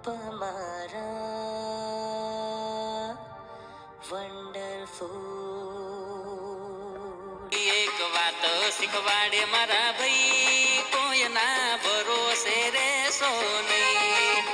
મારા વન્ડરફુલ એક વાત શીખવાડે મારા ભાઈ કોઈના ભરોસે રહેશો નહીં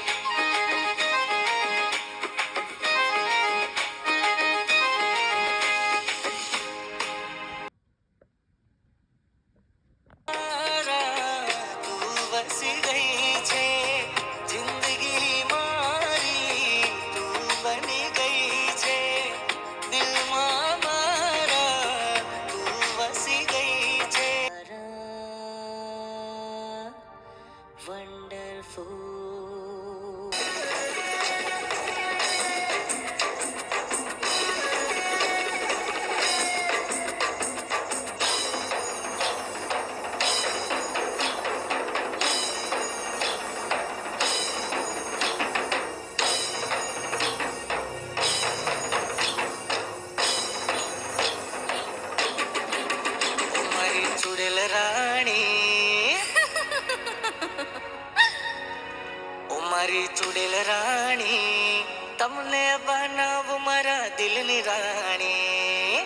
મારી ચુડેલ રાણી તમને બનાવું મારા દિલની રાણી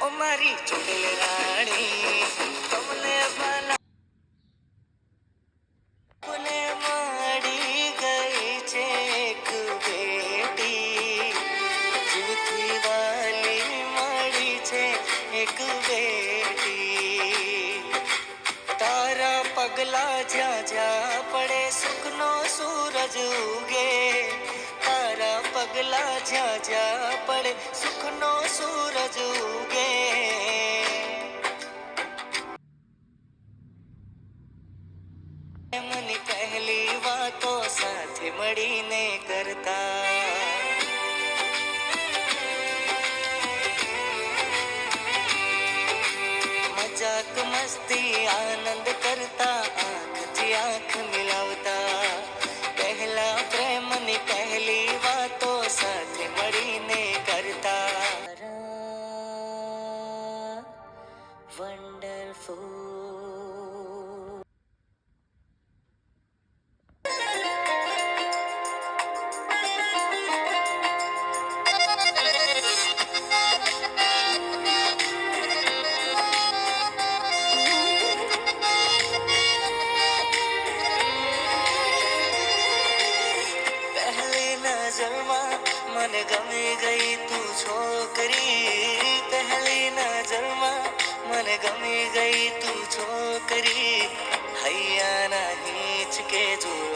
ઓ મારી ચુડેલ રાણી તમને બનાવું મળી ગઈ છે એક બેટી જીવથી વાલી મળી છે એક બેટી તારા પગલા જ્યાં જ્યાં પડે સુખનો સૂરજ ઉગે તારા પગલા જ્યાં જ્યાં પડે સુખનો સૂરજ ઉગે મની પહેલી વાતો સાથે મળીને કરતા मजाक मस्ती आनंद करता आँखથી આંખ મિલાવતા પહેલા પ્રેમની પહેલી વાતો સાથે મળીને કરતા વન્ડરફુલ મને ગમી ગઈ તું છોકરી પહેલી નજરમાં મને ગમી ગઈ તું છોકરી હૈયા ના હિંચકે જો